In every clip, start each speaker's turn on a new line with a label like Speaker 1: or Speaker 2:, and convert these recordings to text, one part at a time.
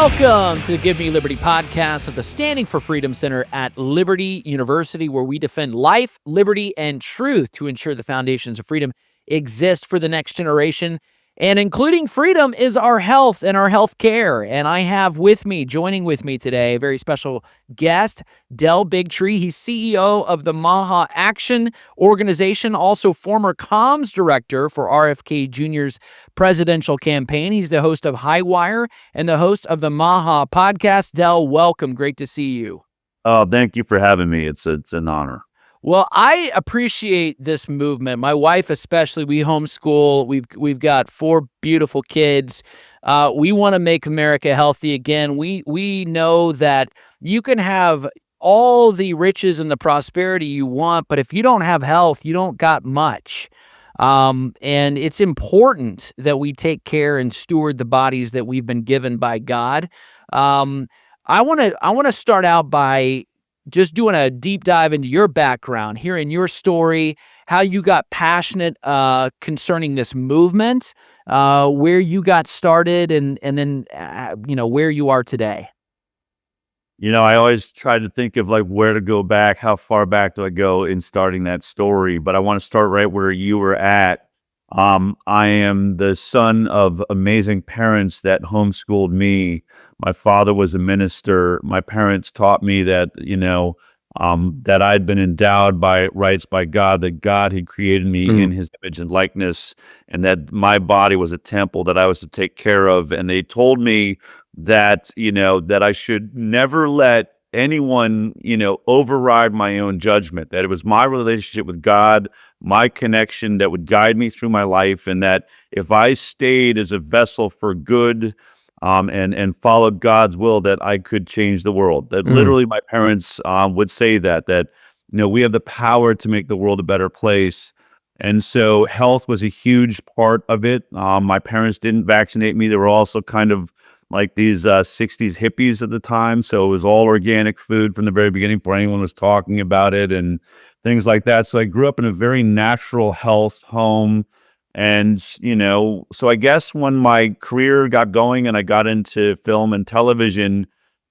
Speaker 1: Welcome to the Give Me Liberty podcast of the Standing for Freedom Center at Liberty University, where we defend life, liberty, and truth to ensure the foundations of freedom exist for the next generation. And including freedom is our health and our health care. And I have joining with me today, a very special guest, Del Bigtree. He's CEO of the MAHA Action Organization, also former comms director for RFK Jr.'s presidential campaign. He's the host of Highwire and the host of the MAHA podcast. Del, welcome. Great to see you.
Speaker 2: Oh, thank you for having me. It's an honor.
Speaker 1: Well, I appreciate this movement. My wife especially, we homeschool. We've got 4 beautiful kids. We want to make America healthy again. We know that you can have all the riches and the prosperity you want, but if you don't have health, you don't got much. And it's important that we take care and steward the bodies that we've been given by God. I want to start out by just doing a deep dive into your background, hearing your story, how you got passionate concerning this movement, where you got started, and then where you are today.
Speaker 2: You know, I always try to think of like where to go back, how far back do I go in starting that story, but I want to start right where you were at. I am the son of amazing parents that homeschooled me. My father was a minister. My parents taught me that, that I'd been endowed by rights by God, that God had created me in his image and likeness, and that my body was a temple that I was to take care of. And they told me that, that I should never let anyone, override my own judgment, that it was my relationship with God, my connection that would guide me through my life, and that if I stayed as a vessel for good, and followed God's will, that I could change the world. That literally my parents would say that we have the power to make the world a better place. And so health was a huge part of it. My parents didn't vaccinate me. They were also kind of like these 60s hippies at the time. So it was all organic food from the very beginning before anyone was talking about it and things like that. So I grew up in a very natural health home. And, so I guess when my career got going and I got into film and television,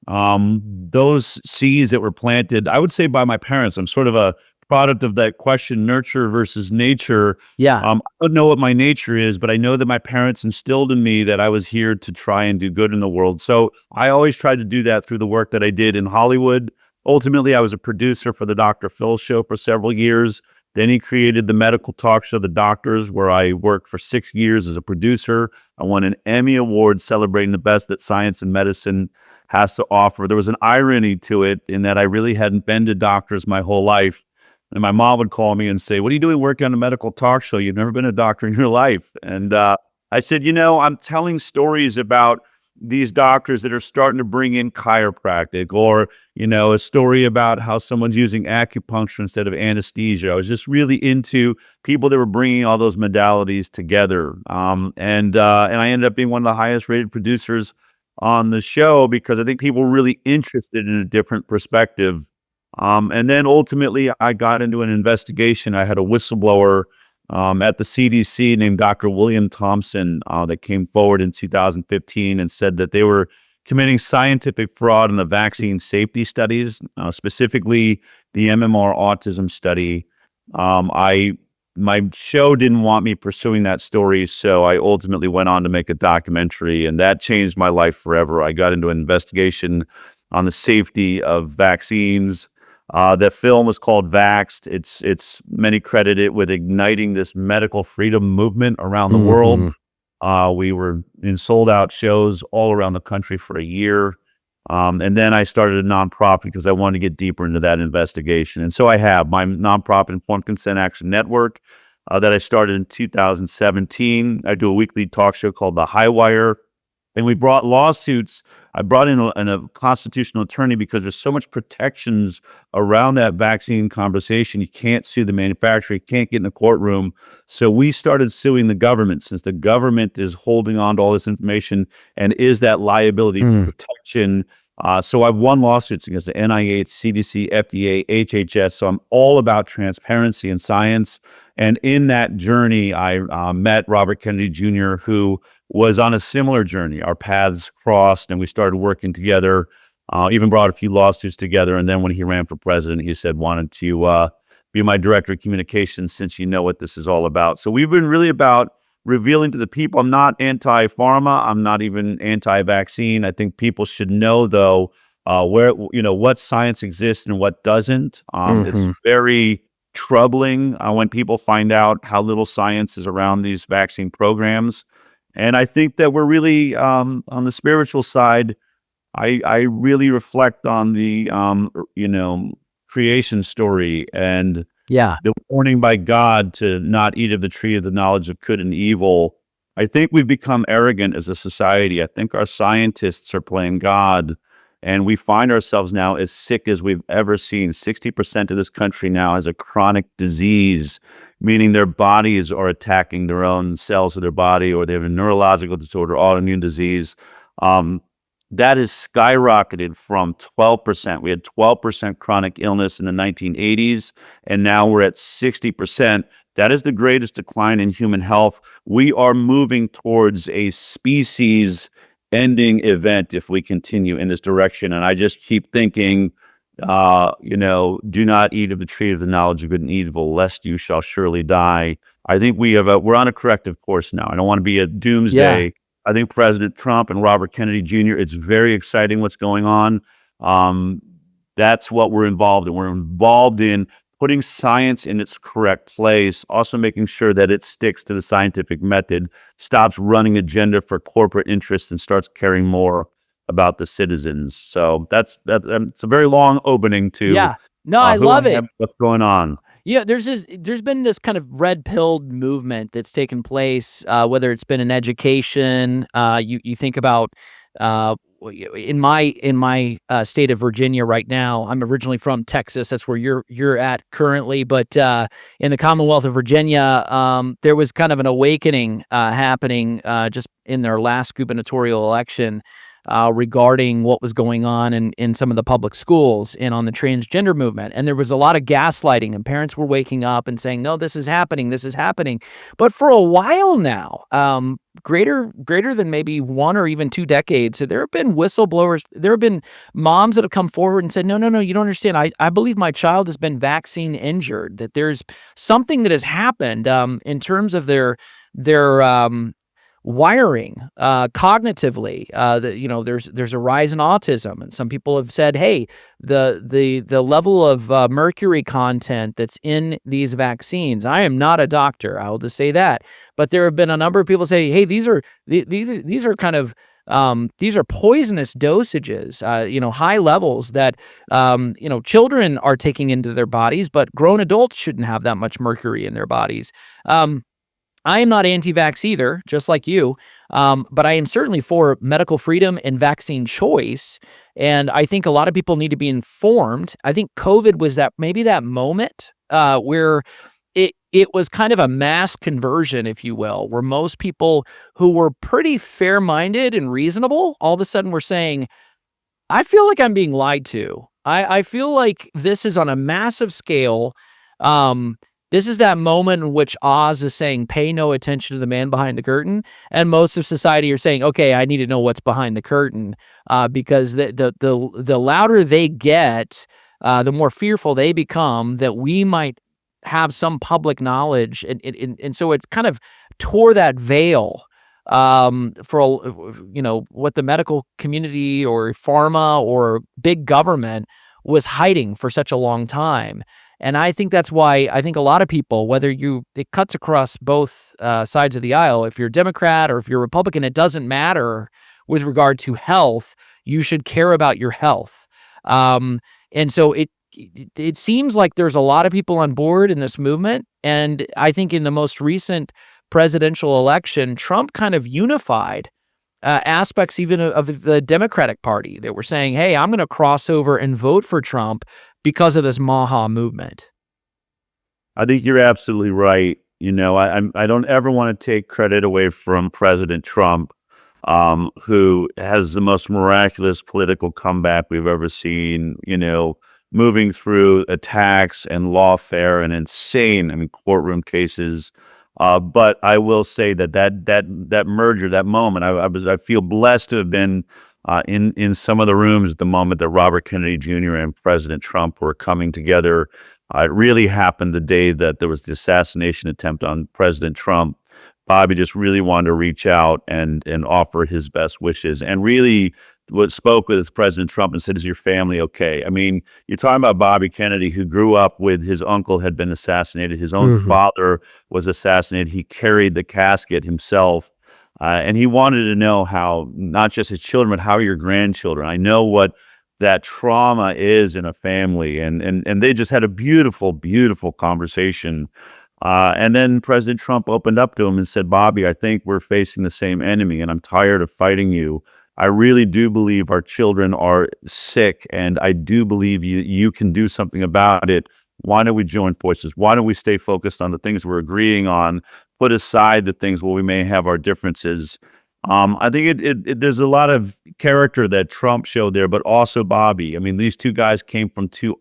Speaker 2: those seeds that were planted, I would say by my parents, I'm sort of a product of that question, nurture versus nature.
Speaker 1: Yeah.
Speaker 2: I don't know what my nature is, but I know that my parents instilled in me that I was here to try and do good in the world. So I always tried to do that through the work that I did in Hollywood. Ultimately, I was a producer for the Dr. Phil show for several years. Then he created the medical talk show, The Doctors, where I worked for 6 years as a producer. I won an Emmy Award celebrating the best that science and medicine has to offer. There was an irony to it in that I really hadn't been to doctors my whole life. And my mom would call me and say, "What are you doing working on a medical talk show? You've never been a doctor in your life." And I said, I'm telling stories about these doctors that are starting to bring in chiropractic, or, a story about how someone's using acupuncture instead of anesthesia. I was just really into people that were bringing all those modalities together. And I ended up being one of the highest rated producers on the show because I think people were really interested in a different perspective. And then ultimately I got into an investigation. I had a whistleblower at the CDC named Dr. William Thompson that came forward in 2015 and said that they were committing scientific fraud in the vaccine safety studies, specifically the MMR autism study. My show didn't want me pursuing that story, so I ultimately went on to make a documentary, and that changed my life forever. I got into an investigation on the safety of vaccines. The film was called Vaxxed. It's many credit it with igniting this medical freedom movement around the world. We were in sold out shows all around the country for a year. And then I started a nonprofit because I wanted to get deeper into that investigation. And so I have my nonprofit Informed Consent Action Network that I started in 2017. I do a weekly talk show called The Highwire. And we brought lawsuits. I brought in a constitutional attorney because there's so much protections around that vaccine conversation. You can't sue the manufacturer. You can't get in a courtroom. So we started suing the government, since the government is holding on to all this information and is that liability protection. So I've won lawsuits against the NIH, CDC, FDA, HHS. So I'm all about transparency and science. And in that journey, I met Robert Kennedy Jr., who was on a similar journey. Our paths crossed and we started working together, even brought a few lawsuits together. And then when he ran for president, he said, wanted to be my director of communications since you know what this is all about. So we've been really about revealing to the people. I'm not anti-pharma. I'm not even anti-vaccine. I think people should know, though, where, what science exists and what doesn't. It's
Speaker 1: Hmm.
Speaker 2: very troubling when people find out how little science is around these vaccine programs. And I think that we're really, on the spiritual side, I really reflect on the, creation story and
Speaker 1: Yeah.
Speaker 2: the warning by God to not eat of the tree of the knowledge of good and evil. I think we've become arrogant as a society. I think our scientists are playing God, and we find ourselves now as sick as we've ever seen. 60% of this country now has a chronic disease, meaning their bodies are attacking their own cells of their body, or they have a neurological disorder, autoimmune disease. Um, that has skyrocketed from 12%. We had 12% chronic illness in the 1980s, and now we're at 60%. That is the greatest decline in human health. We are moving towards a species ending event if we continue in this direction. And I just keep thinking, do not eat of the tree of the knowledge of good and evil, lest you shall surely die. I think we're on a corrective course now. I don't want to be a
Speaker 1: Yeah.
Speaker 2: doomsday. I think President Trump and Robert Kennedy Jr., it's very exciting what's going on. Um, that's what we're involved in. We're involved in putting science in its correct place, also making sure that it sticks to the scientific method, stops running agenda for corporate interests, and starts caring more about the citizens. So it's a very long opening to
Speaker 1: Yeah. No, I
Speaker 2: who I
Speaker 1: love it.
Speaker 2: am, what's going on.
Speaker 1: Yeah, there's been this kind of red pilled movement that's taken place, whether it's been in education. You think about in my state of Virginia right now. I'm originally from Texas. That's where you're at currently, but in the Commonwealth of Virginia, there was kind of an awakening happening just in their last gubernatorial election. Regarding what was going on in some of the public schools and on the transgender movement. And there was a lot of gaslighting, and parents were waking up and saying, no, this is happening. This is happening. But for a while now, greater than maybe 1 or even 2 decades, there have been whistleblowers. There have been moms that have come forward and said, no, you don't understand. I believe my child has been vaccine injured, that there's something that has happened in terms of their wiring cognitively. There's a rise in autism, and some people have said, hey, the level of mercury content that's in these vaccines. I am not a doctor, I will just say that, but there have been a number of people say, hey, these are kind of these are poisonous dosages, high levels that children are taking into their bodies, but grown adults shouldn't have that much mercury in their bodies. I am not anti-vax either, just like you, but I am certainly for medical freedom and vaccine choice, and I think a lot of people need to be informed. I think COVID was that moment where it was kind of a mass conversion, if you will, where most people who were pretty fair-minded and reasonable all of a sudden were saying, I feel like I'm being lied to. I feel like this is on a massive scale. Um, this is that moment in which Oz is saying, pay no attention to the man behind the curtain. And most of society are saying, okay, I need to know what's behind the curtain, because the louder they get, the more fearful they become that we might have some public knowledge. And so it kind of tore that veil for what the medical community or pharma or big government was hiding for such a long time. And I think that's why I think a lot of people, it cuts across both sides of the aisle. If you're a Democrat or if you're a Republican, it doesn't matter with regard to health. You should care about your health. And so it seems like there's a lot of people on board in this movement. And I think in the most recent presidential election, Trump kind of unified aspects even of the Democratic Party that were saying, hey, I'm going to cross over and vote for Trump because of this MAHA movement.
Speaker 2: I think you're absolutely right. I don't ever want to take credit away from President Trump, who has the most miraculous political comeback we've ever seen, moving through attacks and lawfare and insane, courtroom cases. But I will say that merger, that moment, I feel blessed to have been in some of the rooms at the moment that Robert Kennedy Jr. and President Trump were coming together. It really happened the day that there was the assassination attempt on President Trump. Bobby just really wanted to reach out and offer his best wishes, and really spoke with President Trump and said, "Is your family okay?" I mean, you're talking about Bobby Kennedy, who grew up with his uncle had been assassinated, his own father was assassinated. He carried the casket himself, and he wanted to know how not just his children, but how your grandchildren. I know what that trauma is in a family, and they just had a beautiful, beautiful conversation. And then President Trump opened up to him and said, "Bobby, I think we're facing the same enemy, and I'm tired of fighting you. I really do believe our children are sick, and I do believe you can do something about it. Why don't we join forces? Why don't we stay focused on the things we're agreeing on, put aside the things where we may have our differences?" I think there's a lot of character that Trump showed there, but also Bobby. I mean, these two guys came from two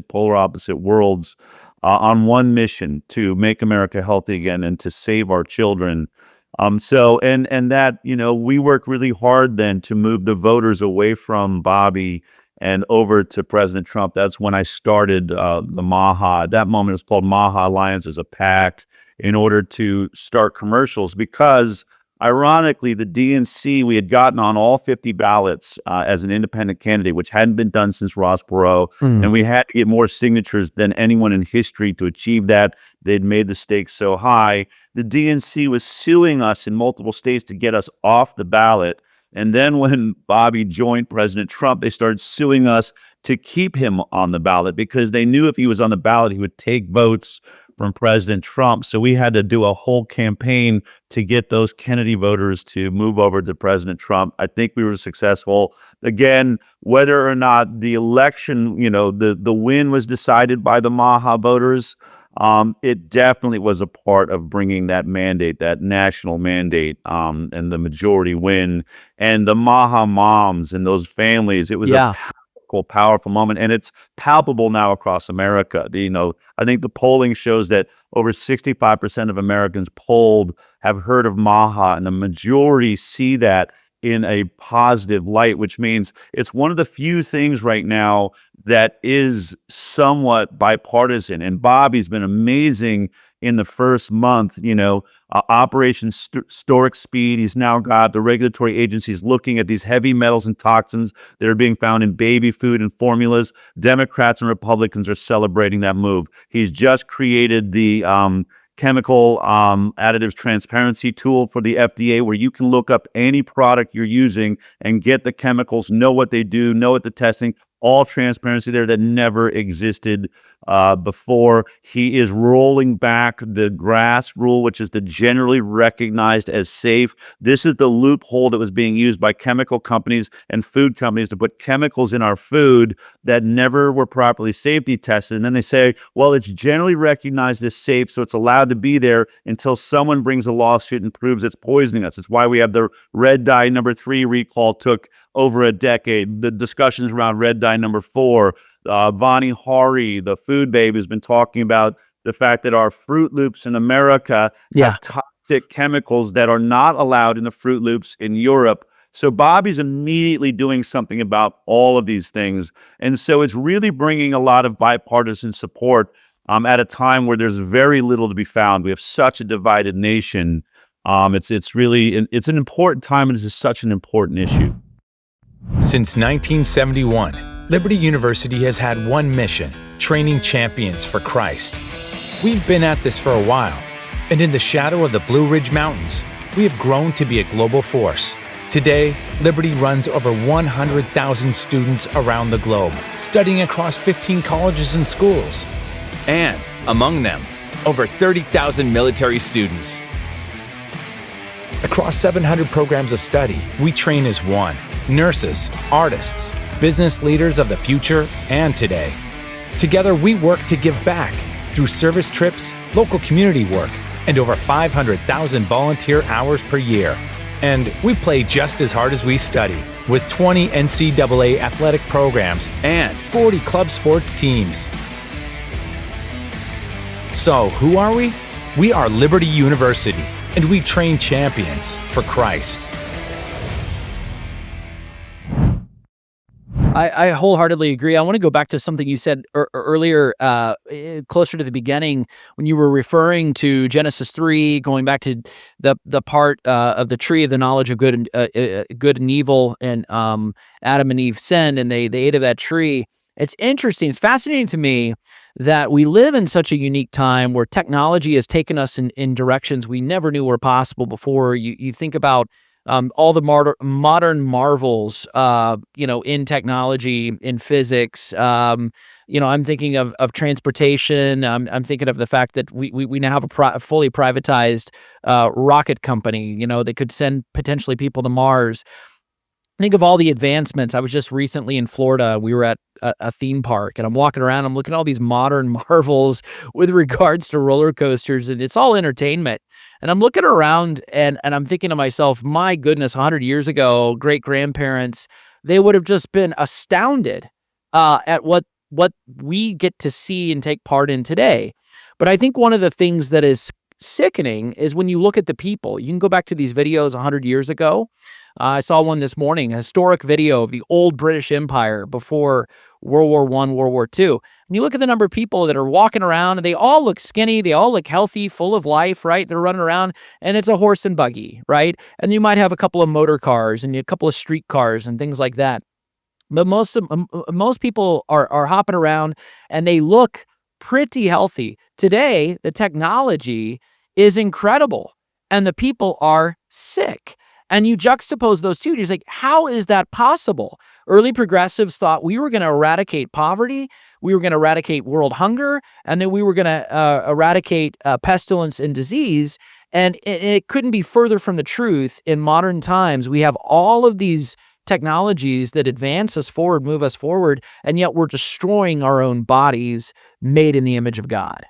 Speaker 2: polar opposite worlds, on one mission to make America healthy again and to save our children. And that, we worked really hard then to move the voters away from Bobby and over to President Trump. That's when I started the MAHA. At that moment, it was called MAHA Alliance as a PAC, in order to start commercials, because ironically, the DNC, we had gotten on all 50 ballots as an independent candidate, which hadn't been done since Ross Perot, and we had to get more signatures than anyone in history to achieve that. They'd made the stakes so high. The DNC was suing us in multiple states to get us off the ballot. And then when Bobby joined President Trump, they started suing us to keep him on the ballot, because they knew if he was on the ballot, he would take votes from President Trump. So we had to do a whole campaign to get those Kennedy voters to move over to President Trump. I think we were successful. Again, whether or not the election, the win was decided by the MAHA voters, it definitely was a part of bringing that mandate, that national mandate, and the majority win. And the MAHA moms and those families, it was a powerful moment, and it's palpable now across America. I think the polling shows that over 65% of Americans polled have heard of MAHA, and the majority see that in a positive light, which means it's one of the few things right now that is somewhat bipartisan. And Bobby's been amazing in the first month, Operation Stork Speed. He's now got the regulatory agencies looking at these heavy metals and toxins that are being found in baby food and formulas. Democrats and Republicans are celebrating that move. He's just created the chemical additives transparency tool for the FDA, where you can look up any product you're using and get the chemicals, know what they do, know what the testing, all transparency there that never existed before. He is rolling back the GRAS rule, which is the generally recognized as safe. This is the loophole that was being used by chemical companies and food companies to put chemicals in our food that never were properly safety tested. And then they say, well, it's generally recognized as safe, so it's allowed to be there until someone brings a lawsuit and proves it's poisoning us. It's why we have the red dye number 3 recall took over a decade. The discussions around red dye number 4, Vani Hari, the food babe, has been talking about the fact that our Fruit Loops in America have toxic chemicals that are not allowed in the Fruit Loops in Europe. So Bobby's immediately doing something about all of these things. And so it's really bringing a lot of bipartisan support at a time where there's very little to be found. We have such a divided nation. It's an important time, and this is such an important issue.
Speaker 3: Since 1971, Liberty University has had one mission: training champions for Christ. We've been at this for a while, and in the shadow of the Blue Ridge Mountains, we have grown to be a global force. Today, Liberty runs over 100,000 students around the globe, studying across 15 colleges and schools. And among them, over 30,000 military students. Across 700 programs of study, we train as one: nurses, artists, business leaders of the future and today. Together, we work to give back through service trips, local community work, and over 500,000 volunteer hours per year. And we play just as hard as we study, with 20 NCAA athletic programs and 40 club sports teams. So, who are we? We are Liberty University, and we train champions for Christ.
Speaker 1: I wholeheartedly agree. I want to go back to something you said earlier, closer to the beginning, when you were referring to Genesis 3, going back to the part of the tree of the knowledge of good and evil, and Adam and Eve sinned, and they ate of that tree. It's interesting. It's fascinating to me that we live in such a unique time where technology has taken us in directions we never knew were possible before. You think about all the modern marvels, in technology, in physics. I'm thinking of transportation. I'm thinking of the fact that we now have a fully privatized rocket company, that could send potentially people to Mars. Think of all the advancements. I was just recently in Florida. We were at a theme park, and I'm walking around. I'm looking at all these modern marvels with regards to roller coasters, and it's all entertainment. And I'm looking around, and I'm thinking to myself, my goodness, 100 years ago, great-grandparents, they would have just been astounded at what we get to see and take part in today. But I think one of the things that is sickening is when you look at the people. You can go back to these videos 100 years ago. I saw one this morning, a historic video of the old British Empire before World War I, World War II. And you look at the number of people that are walking around, and they all look skinny, they all look healthy, full of life, right? They're running around, and it's a horse and buggy, right? And you might have a couple of motor cars and a couple of street cars and things like that. But most people are hopping around, and they look pretty healthy. Today, the technology is incredible, and the people are sick. And you juxtapose those two, you're like, how is that possible? Early progressives thought we were going to eradicate poverty, we were going to eradicate world hunger, and then we were going to eradicate pestilence and disease. And it couldn't be further from the truth. In modern times, we have all of these technologies that advance us forward, move us forward, and yet we're destroying our own bodies made in the image of God.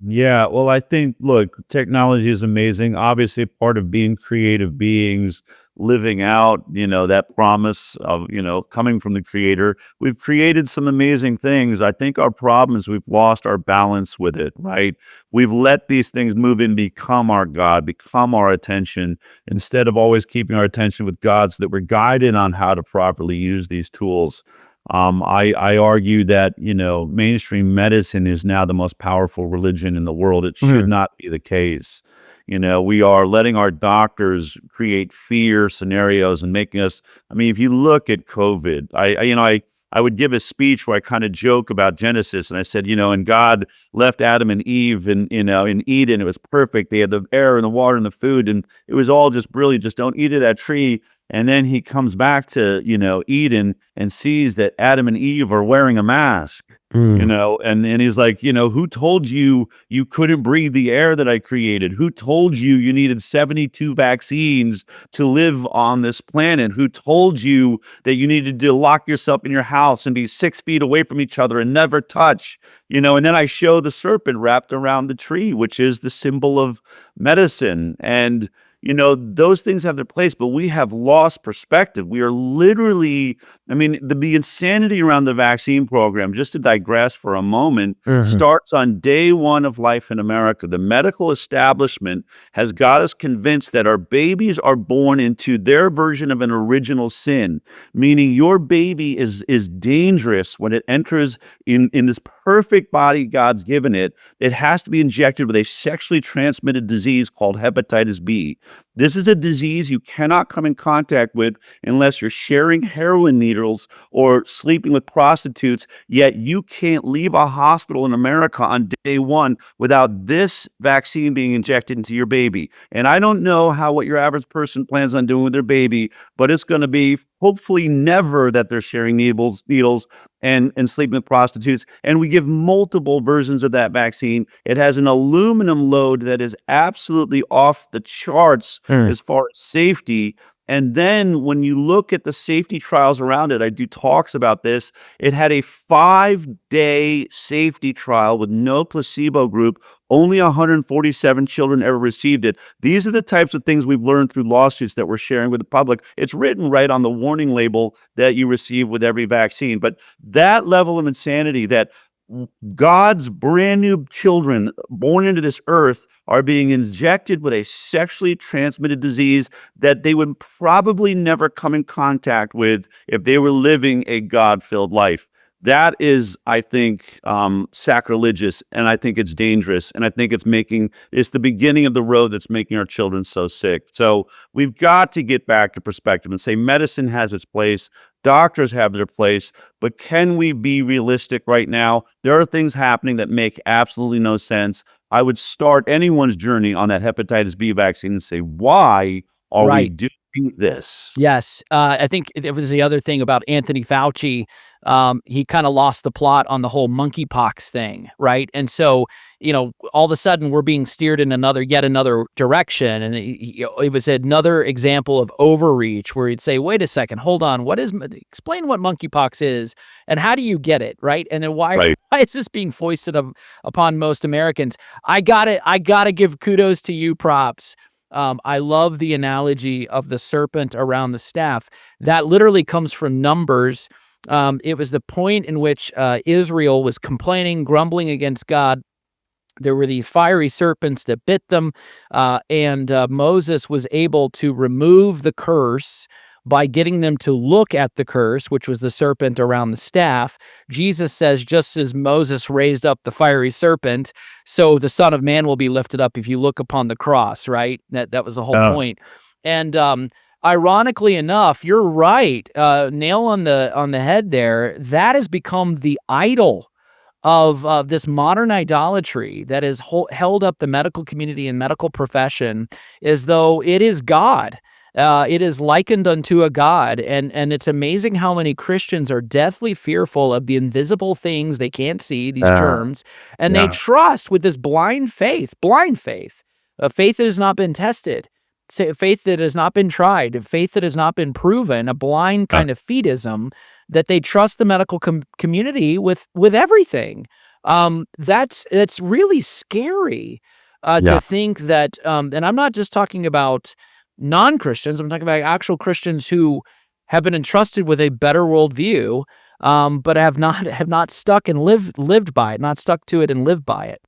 Speaker 2: Yeah, well, I think, look, technology is amazing. Obviously, part of being creative beings, living out, that promise of, coming from the creator. We've created some amazing things. I think our problem is we've lost our balance with it, right? We've let these things move in, become our God, become our attention, instead of always keeping our attention with God so that we're guided on how to properly use these tools. I argue that, mainstream medicine is now the most powerful religion in the world. It should not be the case. We are letting our doctors create fear scenarios and making us, if you look at COVID, I would give a speech where I kind of joke about Genesis, and I said, and God left Adam and Eve in Eden. It was perfect. They had the air and the water and the food, and it was all just brilliant. Just don't eat of that tree. And then he comes back to, Eden, and sees that Adam and Eve are wearing a mask, and he's like, who told you you couldn't breathe the air that I created? Who told you you needed 72 vaccines to live on this planet? Who told you that you needed to lock yourself in your house and be 6 feet away from each other and never touch? And then I show the serpent wrapped around the tree, which is the symbol of medicine. And those things have their place, but we have lost perspective. We are literally, the insanity around the vaccine program, just to digress for a moment, starts on day one of life in America. The medical establishment has got us convinced that our babies are born into their version of an original sin, meaning your baby is dangerous when it enters in this perfect body God's given it. It has to be injected with a sexually transmitted disease called hepatitis B. This is a disease you cannot come in contact with unless you're sharing heroin needles or sleeping with prostitutes, yet you can't leave a hospital in America on day one without this vaccine being injected into your baby. And I don't know what your average person plans on doing with their baby, but it's going to be hopefully never that they're sharing needles and sleeping with prostitutes. And we give multiple versions of that vaccine. It has an aluminum load that is absolutely off the charts as far as safety. And then when you look at the safety trials around it, I do talks about this. It had a 5-day safety trial with no placebo group. Only 147 children ever received it. These are the types of things we've learned through lawsuits that we're sharing with the public. It's written right on the warning label that you receive with every vaccine. But that level of insanity that God's brand new children born into this earth are being injected with a sexually transmitted disease that they would probably never come in contact with if they were living a God-filled life. That is, I think, sacrilegious, and I think it's dangerous, and I think it's the beginning of the road that's making our children so sick. So we've got to get back to perspective and say medicine has its place, doctors have their place, but can we be realistic right now? There are things happening that make absolutely no sense. I would start anyone's journey on that hepatitis B vaccine and say, why are we
Speaker 1: Right.
Speaker 2: doing this?
Speaker 1: Yes. I think it was the other thing about Anthony Fauci. He kind of lost the plot on the whole monkeypox thing, right? And so, all of a sudden we're being steered in yet another direction. And it was another example of overreach where he'd say, wait a second, hold on. Explain what monkeypox is and how do you get it, right? And then why
Speaker 2: Right.
Speaker 1: is this being foisted upon most Americans? I gotta give kudos to you, props. I love the analogy of the serpent around the staff. That literally comes from Numbers. It was the point in which Israel was complaining, grumbling against God. There were the fiery serpents that bit them, and Moses was able to remove the curse by getting them to look at the curse, which was the serpent around the staff. Jesus says, just as Moses raised up the fiery serpent, so the Son of Man will be lifted up if you look upon the cross, right? That was the whole point. And ironically enough, you're right, nail on the head there. That has become the idol of this modern idolatry that has held up the medical community and medical profession as though it is God. It is likened unto a god, and it's amazing how many Christians are deathly fearful of the invisible things they can't see, these germs, and they
Speaker 2: Yeah.
Speaker 1: trust with this blind faith, a faith that has not been tested, faith that has not been tried, a faith that has not been proven, a blind kind of fetism that they trust the medical community with everything. That's really scary to think that, and I'm not just talking about non-Christians. I'm talking about actual Christians who have been entrusted with a better worldview, but have not stuck and lived by it, not stuck to it and lived by it.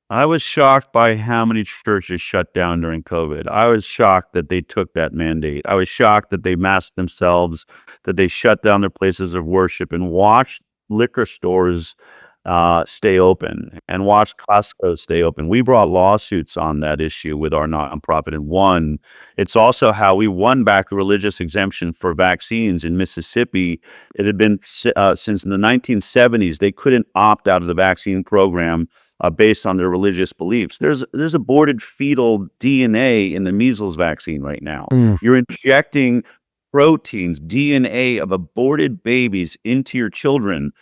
Speaker 2: I was shocked by how many churches shut down during COVID. I was shocked that they took that mandate. I was shocked that they masked themselves, that they shut down their places of worship and watched liquor stores stay open and watched Costco stay open. We brought lawsuits on that issue with our nonprofit and won. It's also how we won back the religious exemption for vaccines in Mississippi. It had been since the 1970s. They couldn't opt out of the vaccine program based on their religious beliefs. There's aborted fetal DNA in the measles vaccine right now. You're injecting proteins, DNA of aborted babies into your children.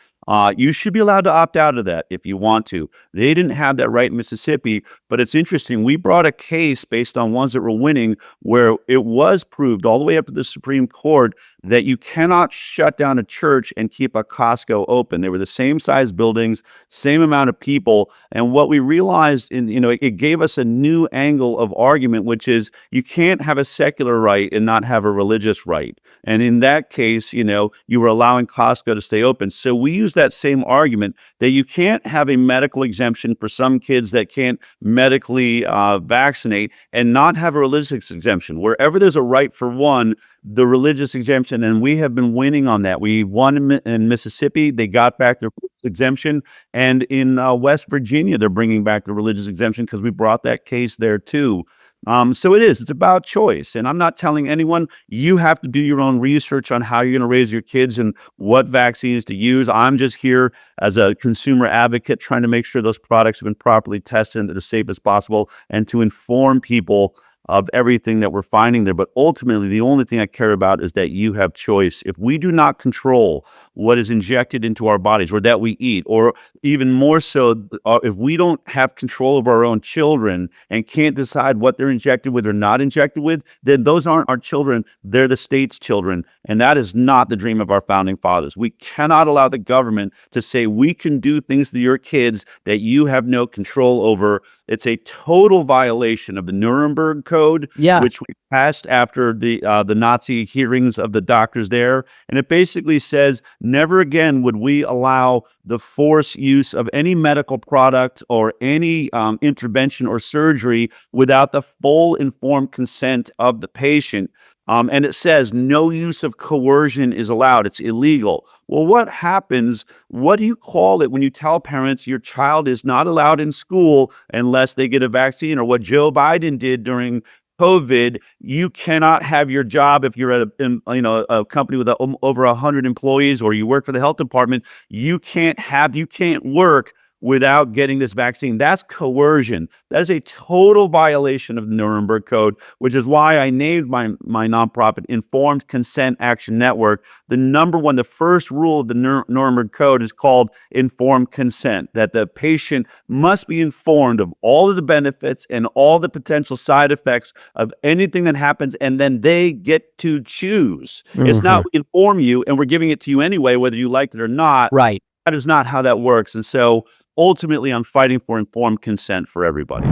Speaker 2: You should be allowed to opt out of that if you want to. They didn't have that right in Mississippi, but it's interesting. We brought a case based on ones that were winning where it was proved all the way up to the Supreme Court that you cannot shut down a church and keep a Costco open. They were the same size buildings, same amount of people. And what we realized it gave us a new angle of argument, which is you can't have a secular right and not have a religious right. And in that case, you were allowing Costco to stay open. So we use that same argument that you can't have a medical exemption for some kids that can't medically vaccinate and not have a religious exemption. Wherever there's a right for one, the religious exemption, and we have been winning on that. We won in Mississippi. They got back their exemption. And in West Virginia, they're bringing back the religious exemption because we brought that case there too. So it's about choice. And I'm not telling anyone you have to do your own research on how you're going to raise your kids and what vaccines to use. I'm just here as a consumer advocate trying to make sure those products have been properly tested and that are safe as possible and to inform people of everything that we're finding there. But ultimately, the only thing I care about is that you have choice. If we do not control what is injected into our bodies or that we eat, or even more so, if we don't have control of our own children and can't decide what they're injected with or not injected with, then those aren't our children. They're the state's children. And that is not the dream of our founding fathers. We cannot allow the government to say we can do things to your kids that you have no control over. It's a total violation of the Nuremberg Code, which we passed after the Nazi hearings of the doctors there. And it basically says Never again would we allow the forced use of any medical product or any intervention or surgery without the full informed consent of the patient. And it says no use of coercion is allowed. It's illegal. Well, what happens? What do you call it when you tell parents your child is not allowed in school unless they get a vaccine? Or what Joe Biden did during COVID, you cannot have your job if you're at a company with over 100 employees, or you work for the health department. You can't work without getting this vaccine. That's coercion. That is a total violation of the Nuremberg Code, which is why I named my nonprofit Informed Consent Action Network. The first rule of the Nuremberg Code is called informed consent, that the patient must be informed of all of the benefits and all the potential side effects of anything that happens, and then they get to choose. It's not we inform you and we're giving it to you anyway, whether you like it or not.
Speaker 1: Right.
Speaker 2: That is not how that works. And so ultimately, I'm fighting for informed consent for everybody.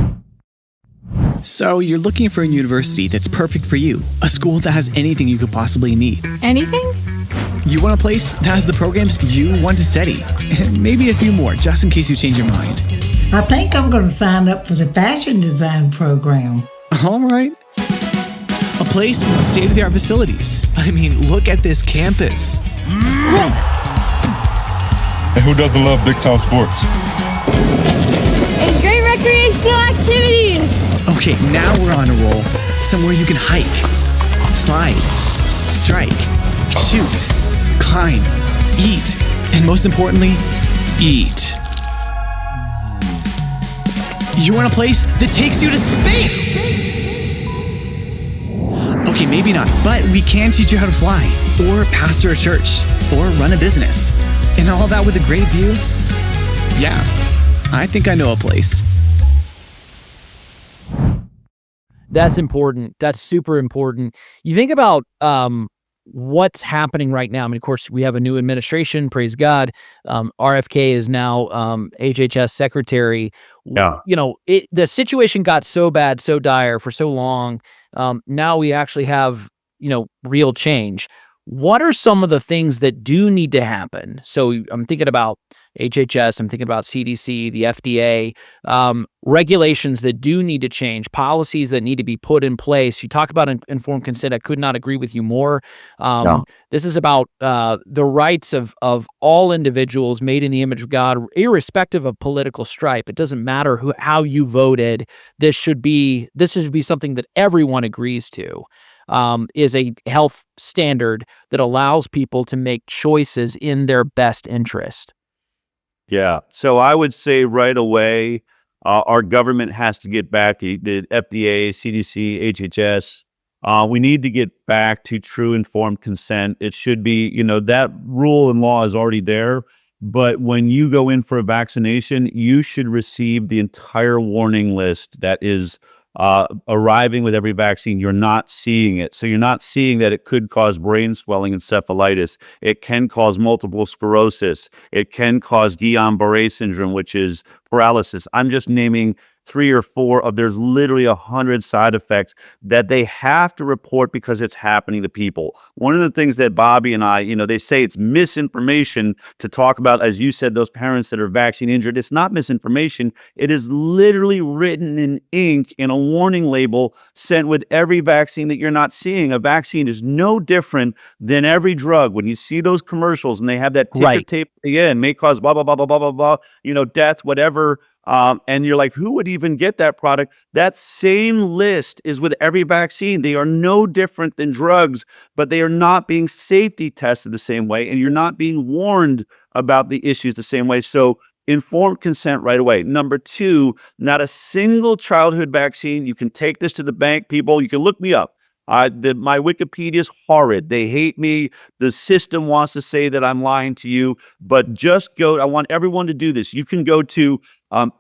Speaker 4: So you're looking for a university that's perfect for you, a school that has anything you could possibly need.
Speaker 5: Anything?
Speaker 4: You want a place that has the programs you want to study, and maybe a few more, just in case you change your mind.
Speaker 6: I think I'm going to sign up for the fashion design program.
Speaker 4: All right. A place with state-of-the-art facilities. I mean, look at this campus.
Speaker 7: And who doesn't love big-time sports?
Speaker 5: And great recreational activities!
Speaker 4: Okay, now we're on a roll. Somewhere you can hike, slide, strike, shoot, climb, eat, and most importantly, eat. You want a place that takes you to space? Okay, maybe not, but we can teach you how to fly, or pastor a church, or run a business. And all that with a great view? Yeah, I think I know a place.
Speaker 1: That's important. That's super important. You think about what's happening right now. I mean, of course, we have a new administration, praise God. RFK is now HHS secretary.
Speaker 2: Yeah.
Speaker 1: The situation got so bad, so dire for so long. Now we actually have, real change. What are some of the things that do need to happen? So I'm thinking about HHS, I'm thinking about CDC, the FDA, regulations that do need to change, policies that need to be put in place. You talk about informed consent. I could not agree with you more.
Speaker 2: No.
Speaker 1: This is about the rights of all individuals made in the image of God, irrespective of political stripe. It doesn't matter how you voted. This should be something that everyone agrees to. Is a health standard that allows people to make choices in their best interest.
Speaker 2: Yeah. So I would say right away, our government has to get back to the FDA, CDC, HHS. We need to get back to true informed consent. It should be, that rule and law is already there. But when you go in for a vaccination, you should receive the entire warning list that is arriving with every vaccine. You're not seeing it. So you're not seeing that it could cause brain swelling, encephalitis. It can cause multiple sclerosis. It can cause Guillain-Barré syndrome, which is paralysis. I'm just naming 3 or 4 of there's literally 100 side effects that they have to report because it's happening to people. One of the things that Bobby and I, they say it's misinformation to talk about, as you said, those parents that are vaccine injured. It's not misinformation. It is literally written in ink in a warning label sent with every vaccine that you're not seeing. A vaccine is no different than every drug. When you see those commercials and they have that ticker tape again, may cause blah, blah, blah, blah, blah, blah, blah, death, whatever. And you're like, who would even get that product? That same list is with every vaccine. They are no different than drugs, but they are not being safety tested the same way, and you're not being warned about the issues the same way. So informed consent right away. Number 2, not a single childhood vaccine. You can take this to the bank, people. You can look me up. My Wikipedia is horrid. They hate me. The system wants to say that I'm lying to you, but just go. I want everyone to do this. You can go to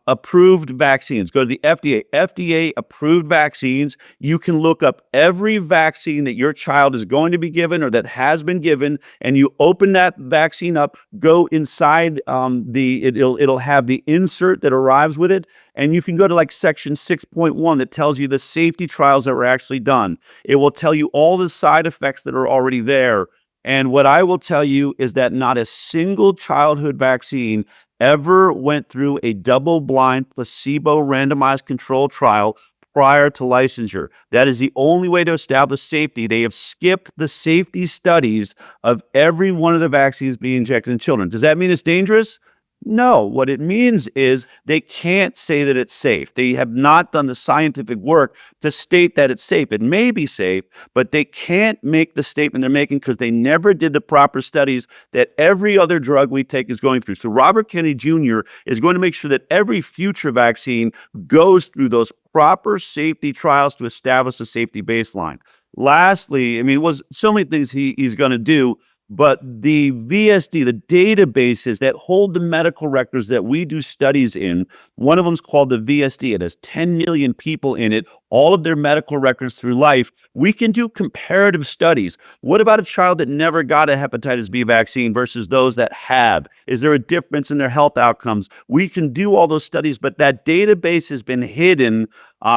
Speaker 2: approved vaccines. Go to the FDA approved vaccines. You can look up every vaccine that your child is going to be given or that has been given, and you open that vaccine up, go inside it'll have the insert that arrives with it, and you can go to like section 6.1 that tells you the safety trials that were actually done. It will tell you all the side effects that are already there. And what I will tell you is that not a single childhood vaccine ever went through a double-blind, placebo randomized control trial prior to licensure. That is the only way to establish safety. They have skipped the safety studies of every one of the vaccines being injected in children. Does that mean it's dangerous? No, what it means is they can't say that it's safe. They have not done the scientific work to state that it's safe. It may be safe, but they can't make the statement they're making because they never did the proper studies that every other drug we take is going through. So Robert Kennedy Jr. is going to make sure that every future vaccine goes through those proper safety trials to establish a safety baseline. Lastly, I mean, it was so many things he's going to do. But the VSD, the databases that hold the medical records that we do studies in, one of them is called the VSD. It has 10 million people in it, all of their medical records through life. We can do comparative studies. What about a child that never got a hepatitis B vaccine versus those that have? Is there a difference in their health outcomes? We can do all those studies, but that database has been hidden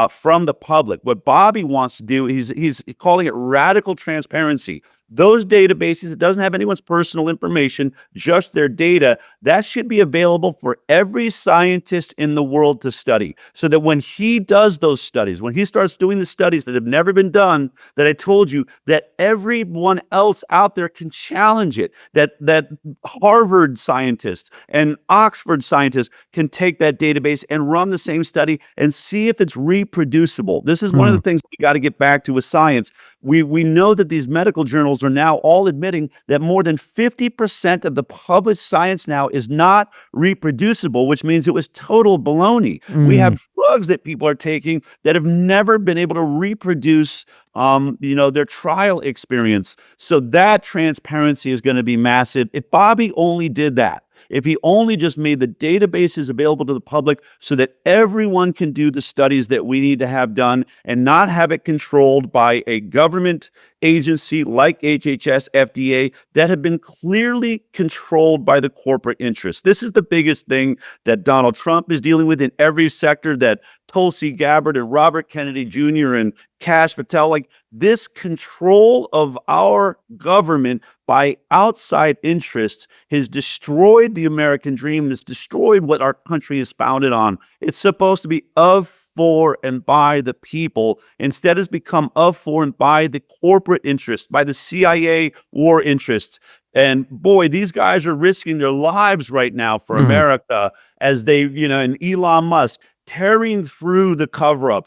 Speaker 2: from the public. What Bobby wants to do, he's calling it radical transparency. Those databases, it doesn't have anyone's personal information, just their data, that should be available for every scientist in the world to study. So that when he does those studies, when he starts doing the studies that have never been done, that I told you, that everyone else out there can challenge it, that Harvard scientists and Oxford scientists can take that database and run the same study and see if it's reproducible. This is one of the things we got to get back to with science. We know that these medical journals are now all admitting that more than 50% of the published science now is not reproducible, which means it was total baloney. We have drugs that people are taking that have never been able to reproduce their trial experience. So that transparency is going to be massive. If Bobby only did that, if he only just made the databases available to the public so that everyone can do the studies that we need to have done and not have it controlled by a government agency like HHS, FDA, that have been clearly controlled by the corporate interests. This is the biggest thing that Donald Trump is dealing with in every sector, that Tulsi Gabbard and Robert Kennedy Jr. and Kash Patel, like this control of our government by outside interests has destroyed the American dream, has destroyed what our country is founded on. It's supposed to be of, for, and by the people. Instead, it's become of, for, and by the corporate interests, by the CIA war interests. And boy, these guys are risking their lives right now for America as they, and Elon Musk, tearing through the cover-up,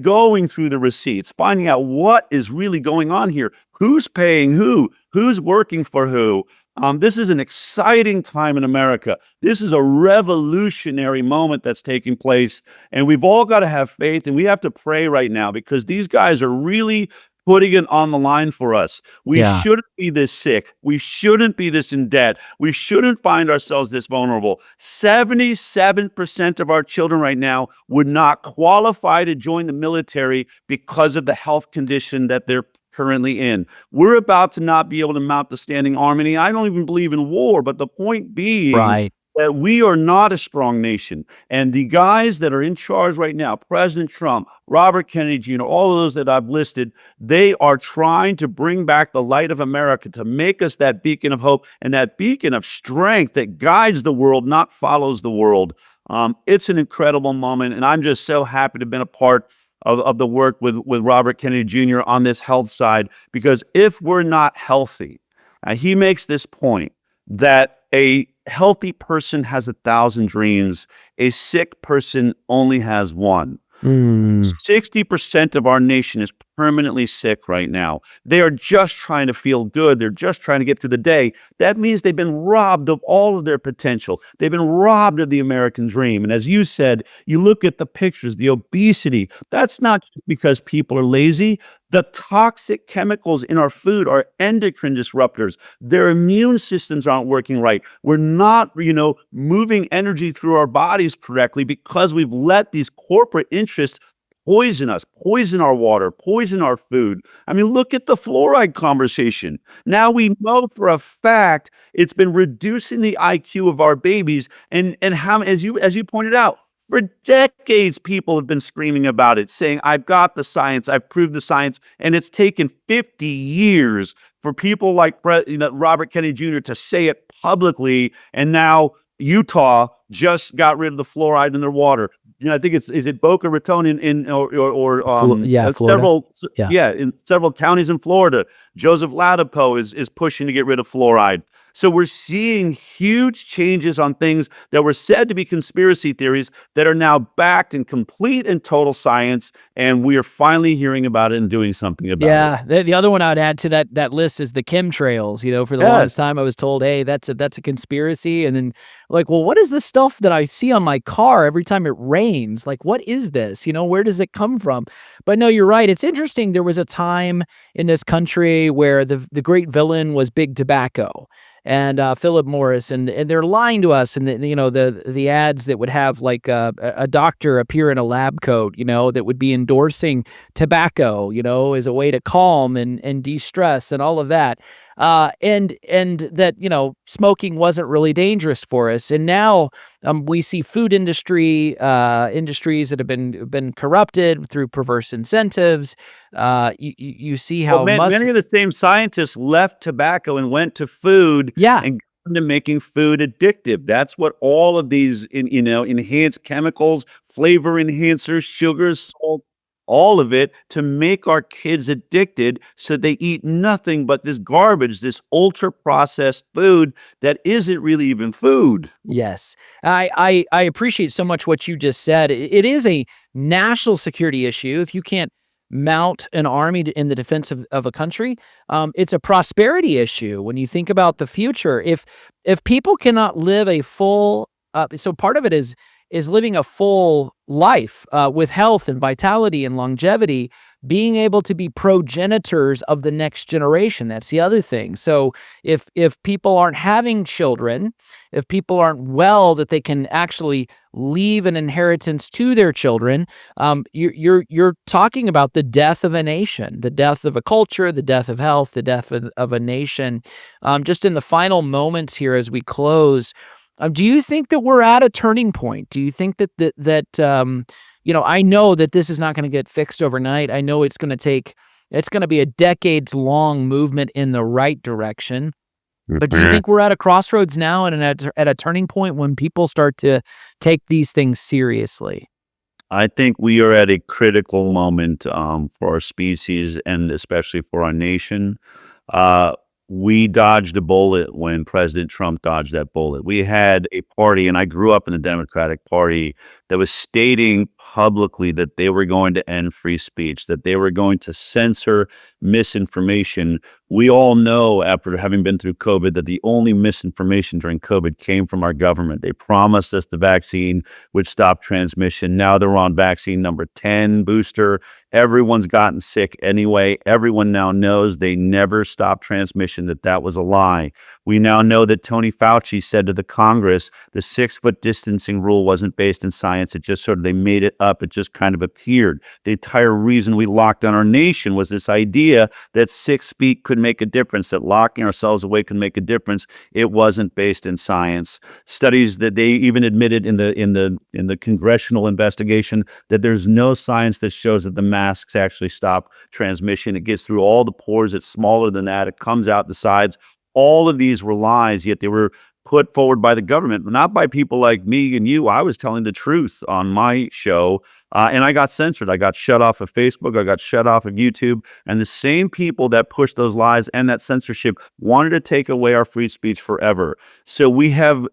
Speaker 2: going through the receipts, finding out what is really going on here, who's paying who's working for who. This is an exciting time in America. This is a revolutionary moment that's taking place, and we've all got to have faith, and we have to pray right now because these guys are really putting it on the line for us. We shouldn't be this sick. We shouldn't be this in debt. We shouldn't find ourselves this vulnerable. 77% of our children right now would not qualify to join the military because of the health condition that they're currently in. We're about to not be able to mount the standing army. I don't even believe in war, but the point being that we are not a strong nation. And the guys that are in charge right now, President Trump, Robert Kennedy Jr., all of those that I've listed, they are trying to bring back the light of America, to make us that beacon of hope and that beacon of strength that guides the world, not follows the world. It's an incredible moment, and I'm just so happy to have been a part of the work with Robert Kennedy Jr. on this health side, because if we're not healthy, he makes this point that a healthy person has 1,000 dreams, a sick person only has one. 60% of our nation is permanently sick right now. They are just trying to feel good. They're just trying to get through the day. That means they've been robbed of all of their potential. They've been robbed of the American dream. And as you said, you look at the pictures, the obesity, that's not just because people are lazy. The toxic chemicals in our food are endocrine disruptors. Their immune systems aren't working right. We're not, moving energy through our bodies correctly because we've let these corporate interests poison us, poison our water, poison our food. I mean, look at the fluoride conversation. Now we know for a fact it's been reducing the IQ of our babies, and how, as you pointed out, For decades, people have been screaming about it, saying, I've got the science, I've proved the science, and it's taken 50 years for people like Robert Kennedy Jr. to say it publicly, and now Utah just got rid of the fluoride in their water. I think is it Boca Raton
Speaker 1: Yeah, Florida.
Speaker 2: several
Speaker 1: Yeah.
Speaker 2: in several counties in Florida. Joseph Ladapo is pushing to get rid of fluoride. So we're seeing huge changes on things that were said to be conspiracy theories that are now backed in complete and total science, and we are finally hearing about it and doing something about it.
Speaker 1: Yeah, the other one I'd add to that list is the chemtrails. For the longest
Speaker 2: Yes.
Speaker 1: time I was told, hey, that's a conspiracy, and then like, well, what is this stuff that I see on my car every time it rains? Like, what is this? Where does it come from? But no, you're right. It's interesting. There was a time in this country where the great villain was big tobacco and Philip Morris, and they're lying to us, and the ads that would have like a doctor appear in a lab coat, that would be endorsing tobacco, as a way to calm and de-stress and all of that, and that smoking wasn't really dangerous for us, and now we see food industries that have been corrupted through perverse incentives. You see how
Speaker 2: Many of the same scientists left tobacco and went to food
Speaker 1: Yeah.
Speaker 2: and got into making food addictive. That's what all of these enhanced chemicals, flavor enhancers, sugars, salt, all of it to make our kids addicted so they eat nothing but this garbage, this ultra processed food that isn't really even food.
Speaker 1: Yes. I appreciate so much what you just said. It is a national security issue. If you can't mount an army in the defense of a country, it's a prosperity issue. When you think about the future, if people cannot live a full, so part of it is living a full life with health and vitality and longevity, being able to be progenitors of the next generation. That's the other thing. So if people aren't having children, if people aren't well, that they can actually leave an inheritance to their children, you're talking about the death of a nation, the death of a culture, the death of health, the death of a nation. Just in the final moments here as we close, do you think that we're at a turning point? Do you think that I know that this is not going to get fixed overnight. I know it's going to be a decades-long movement in the right direction. But do you think we're at a crossroads now and at a turning point when people start to take these things seriously?
Speaker 2: I think we are at a critical moment for our species and especially for our nation. We dodged a bullet when President Trump dodged that bullet. We had a party, and I grew up in the Democratic Party, that was stating publicly that they were going to end free speech, that they were going to censor misinformation. We all know, after having been through COVID, that the only misinformation during COVID came from our government. They promised us the vaccine would stop transmission. Now they're on vaccine number 10 booster. Everyone's gotten sick anyway. Everyone now knows they never stopped transmission, that was a lie. We now know that Tony Fauci said to the Congress the 6-foot distancing rule wasn't based in science. It just they made it up. It just kind of appeared. The entire reason we locked down our nation was this idea that 6 feet could make a difference, that locking ourselves away could make a difference. It wasn't based in science. Studies that they even admitted in the congressional investigation that there's no science that shows that the masks actually stop transmission. It gets through all the pores. It's smaller than that. It comes out the sides. All of these were lies, yet they were put forward by the government, not by people like me and you. I was telling the truth on my show, and I got censored. I got shut off of Facebook. I got shut off of YouTube. And the same people that pushed those lies and that censorship wanted to take away our free speech forever. So we have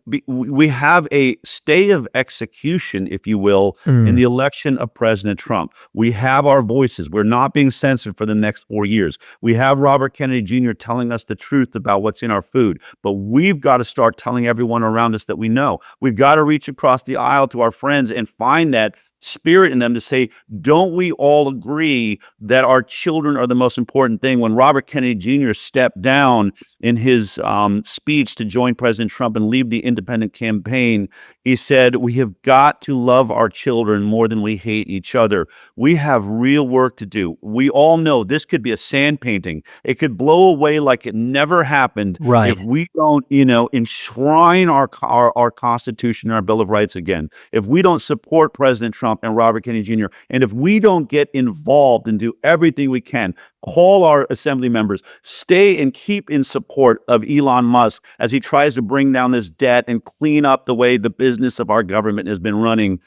Speaker 2: a stay of execution, if you will, in the election of President Trump. We have our voices. We're not being censored for the next 4 years. We have Robert Kennedy Jr. telling us the truth about what's in our food. But we've got to start telling everyone around us that we know. We've got to reach across the aisle to our friends and find that spirit in them to say, don't we all agree that our children are the most important thing? When Robert Kennedy Jr. stepped down in his speech to join President Trump and leave the independent campaign, He said, we have got to love our children more than we hate each other. We have real work to do. We all know this could be a sand painting. It could blow away like it never happened
Speaker 1: Right.
Speaker 2: if we don't, enshrine our Constitution and our Bill of Rights again. If we don't support President Trump and Robert Kennedy Jr., and if we don't get involved and do everything we can, call our assembly members, stay and keep in support of Elon Musk as he tries to bring down this debt and clean up the way the business of our government has been running.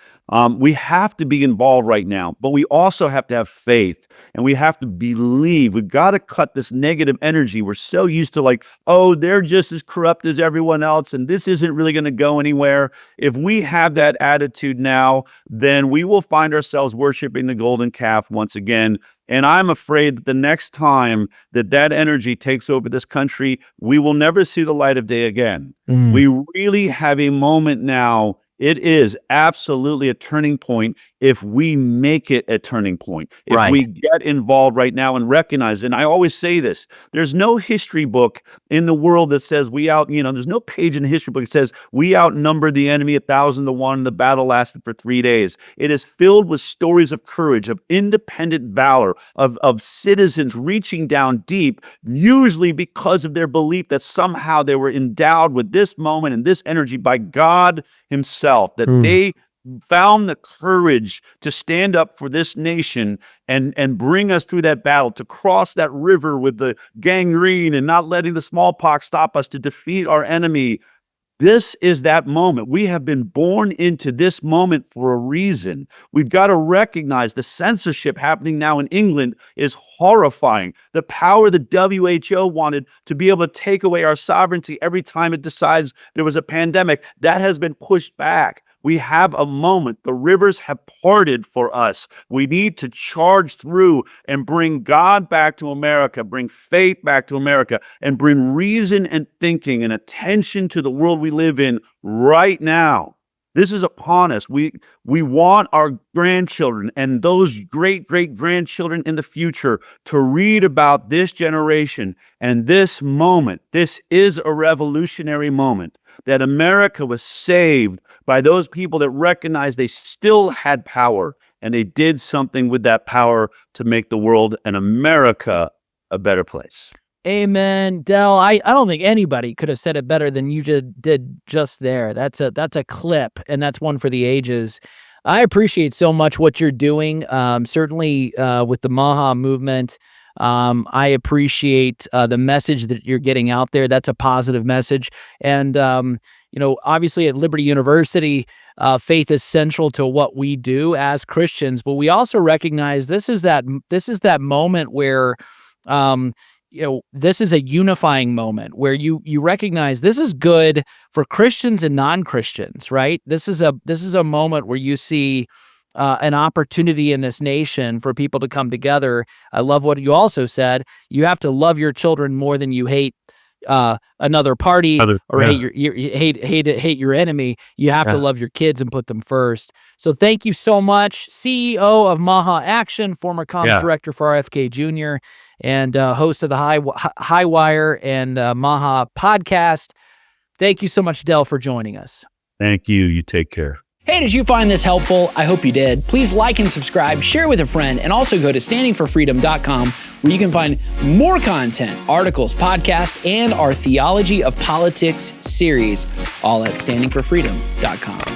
Speaker 2: We have to be involved right now, but we also have to have faith and we have to believe. We've got to cut this negative energy. We're so used to like, oh, they're just as corrupt as everyone else and this isn't really going to go anywhere. If we have that attitude now, then we will find ourselves worshiping the golden calf once again. And I'm afraid that the next time that energy takes over this country, we will never see the light of day again. We really have a moment now. It is absolutely a turning point if we make it a turning point. If we get involved right now and recognize, and I always say this, there's no history book in the world that says there's no page in the history book that says we outnumbered the enemy 1,000 to 1. The battle lasted for 3 days. It is filled with stories of courage, of independent valor, of citizens reaching down deep, usually because of their belief that somehow they were endowed with this moment and this energy by God himself, that they found the courage to stand up for this nation and bring us through that battle, to cross that river with the gangrene and not letting the smallpox stop us, to defeat our enemy. This is that moment. We have been born into this moment for a reason. We've got to recognize the censorship happening now in England is horrifying. The power the WHO wanted to be able to take away our sovereignty every time it decides there was a pandemic, that has been pushed back. We have a moment. The rivers have parted for us. We need to charge through and bring God back to America, bring faith back to America, and bring reason and thinking and attention to the world we live in right now. This is upon us. We want our grandchildren and those great-great-grandchildren in the future to read about this generation and this moment. This is a revolutionary moment, that America was saved by those people that recognized they still had power and they did something with that power to make the world and America a better place.
Speaker 1: Amen, Del. I don't think anybody could have said it better than you did just there. That's a clip, and that's one for the ages. I appreciate so much what you're doing, certainly with the MAHA movement. I appreciate the message that you're getting out there. That's a positive message. And, obviously at Liberty University, faith is central to what we do as Christians, but we also recognize this is that moment where, this is a unifying moment where you recognize this is good for Christians and non-Christians, right? This is a moment where you see an opportunity in this nation for people to come together. I love what you also said. You have to love your children more than you hate another party hate your enemy. You have to love your kids and put them first. So thank you so much, CEO of MAHA Action, former comms director for RFK Jr., and host of the High Wire and MAHA podcast. Thank you so much, Del, for joining us.
Speaker 2: Thank you. You take care.
Speaker 1: Hey, did you find this helpful? I hope you did. Please like and subscribe, share with a friend, and also go to standingforfreedom.com where you can find more content, articles, podcasts, and our Theology of Politics series, all at standingforfreedom.com.